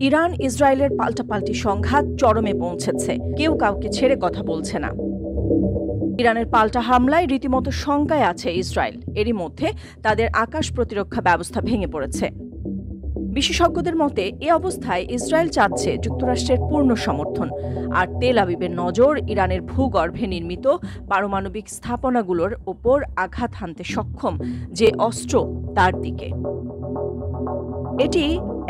Iran ইসরায়েলের পাল্টাপাল্টি সংঘাত চরমে পৌঁছেছে, কেউ কাউকে ছেড়ে কথা বলছে না। ইরানের পাল্টা হামলায় রীতিমতো শঙ্কায় আছে ইসরায়েল। এরই মধ্যে তাদের আকাশ প্রতিরক্ষা ব্যবস্থা ভেঙে পড়েছে। বিশেষজ্ঞদের মতে এ অবস্থায় ইসরায়েল চাচ্ছে যুক্তরাষ্ট্রের পূর্ণ সমর্থন, আর তেল আবিবের নজর ইরানের ভূগর্ভে নির্মিত পারমাণবিক স্থাপনাগুলোর ওপর আঘাত হানতে সক্ষম যে অস্ত্র তার দিকে। এটি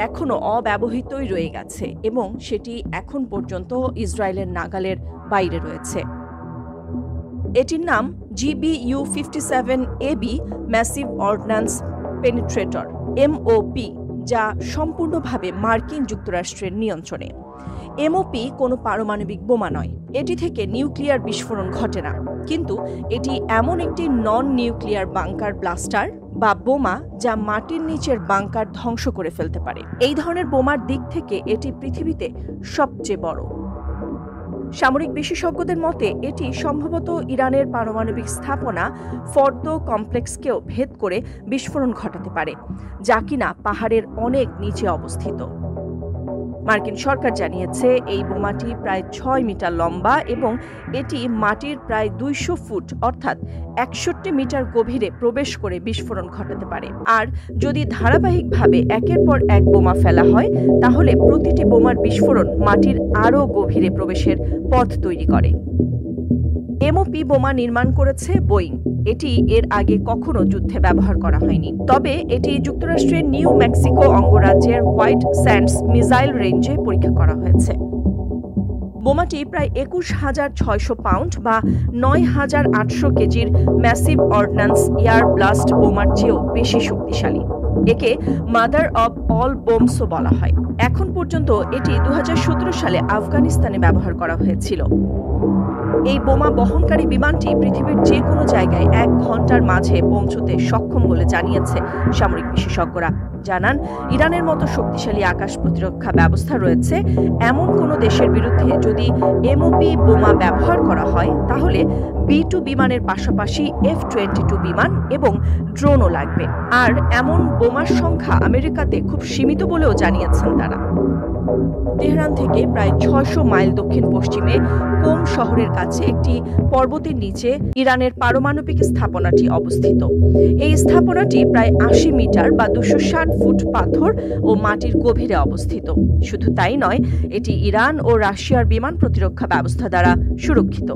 এখনও অব্যবহৃতই রয়ে গেছে এবং সেটি এখন পর্যন্ত ইসরায়েলের নাগালের বাইরে রয়েছে। এটির নাম GBU-57AB massive ordinance penetrator MOP, যা সম্পূর্ণভাবে মার্কিন যুক্তরাষ্ট্রের নিয়ন্ত্রণে। MOP কোনো পারমাণবিক বোমা নয়, এটি থেকে নিউক্লিয়ার বিস্ফোরণ ঘটে না, কিন্তু এটি এমন একটি নন নিউক্লিয়ার বাংকার ব্লাস্টার বা বোমা যা মাটির নিচের বাংকার ধ্বংস করে ফেলতে পারে। এই ধরনের বোমার দিক থেকে এটি পৃথিবীতে সবচেয়ে বড়। সামরিক বিশেষজ্ঞদের মতে এটি সম্ভবত ইরানের পারমাণবিক স্থাপনা ফর্দো কমপ্লেক্সকেও ভেদ করে বিস্ফোরণ ঘটাতে পারে, যা কিনা পাহাড়ের অনেক নিচে অবস্থিত। মার্কিন সরকার জানিয়েছে এই বোমাটি প্রায় 6 মিটার লম্বা এবং এটি মাটির প্রায় 200 ফুট অর্থাৎ 61 মিটার গভীরে প্রবেশ করে বিস্ফোরণ ঘটাতে পারে। আর যদি ধারাবাহিকভাবে একের পর এক বোমা ফেলা হয়, তাহলে প্রতিটি বোমার বিস্ফোরণ মাটির আরও গভীরে প্রবেশের পথ তৈরি করে। MOP বোমা নির্মাণ করেছে বোয়িং। এটি এর আগে কখনো যুদ্ধে ব্যবহার করা হয়নি, তবে এটি যুক্তরাষ্ট্রের নিউ মেক্সিকো অঙ্গরাজ্যের হোয়াইট স্যান্ডস মিসাইল রেঞ্জে পরীক্ষা করা হয়েছে। বোমাটি প্রায় 21,600 পাউন্ড বা 9,800 কেজির ম্যাসিভ অর্ডিন্যান্স এয়ার ব্লাস্ট বোমার চেয়েও বেশি শক্তিশালী। একে মাদার অব অল বোমসও বলা হয়। এখন পর্যন্ত এটি 2017 সালে আফগানিস্তানে ব্যবহার করা হয়েছিল। এই বোমা বহনকারী বিমানটি পৃথিবীর যে কোনো জায়গায় 1 ঘন্টার মাঝে পৌঁছতে সক্ষম বলে জানিয়েছে সামরিক বিশেষজ্ঞরা। জানান, ইরানের মতো শক্তিশালী আকাশ প্রতিরক্ষা ব্যবস্থা রয়েছে এমন কোনো দেশের বিরুদ্ধে যদি MOP বোমা ব্যবহার করা হয়, তাহলে B-2 বিমানের পাশাপাশি F-22 বিমান এবং ড্রোনও লাগবে। আর এমন বোমার সংখ্যা আমেরিকাতে খুব সীমিত বলেও জানিয়েছেন তারা। তেহরান থেকে প্রায় 600 মাইল দক্ষিণ পশ্চিমে কোম শহরের কাছে একটি পর্বতের নিচে ইরানের পারমাণবিক স্থাপনাটি অবস্থিত। এই স্থাপনাটি প্রায় 80 মিটার বা 260 ফুট পাথর ও মাটির গভীরে অবস্থিত। শুধু তাই নয়, এটি ইরান ও রাশিয়ার বিমান প্রতিরক্ষা ব্যবস্থা দ্বারা সুরক্ষিত।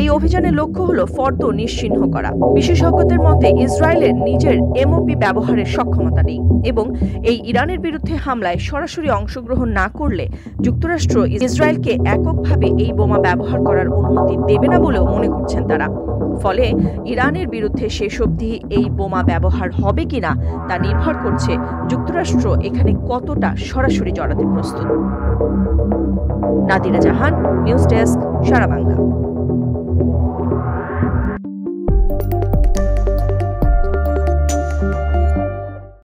এই অভিযানের লক্ষ্য হল ফর্দো নিশ্চিহ্ন করা। বিশেষজ্ঞদের মতে ইসরায়েলের নিজের MOP ব্যবহারের সক্ষমতা নেই এবং এই ইরানের বিরুদ্ধে হামলায় সরাসরি অংশগ্রহণ না করলে যুক্তরাষ্ট্র ইসরায়েলকে এককভাবে এই বোমা ব্যবহার করার অনুমতি দেবে না বলেও মনে করছেন তারা। ফলে ইরানের বিরুদ্ধে শেষ অবধি এই বোমা ব্যবহার হবে কিনা তা নির্ভর করছে যুক্তরাষ্ট্র এখানে কতটা সরাসরি জড়াতে প্রস্তুত। নাদিরা জাহান, নিউজ ডেস্ক, সারা বাংলা।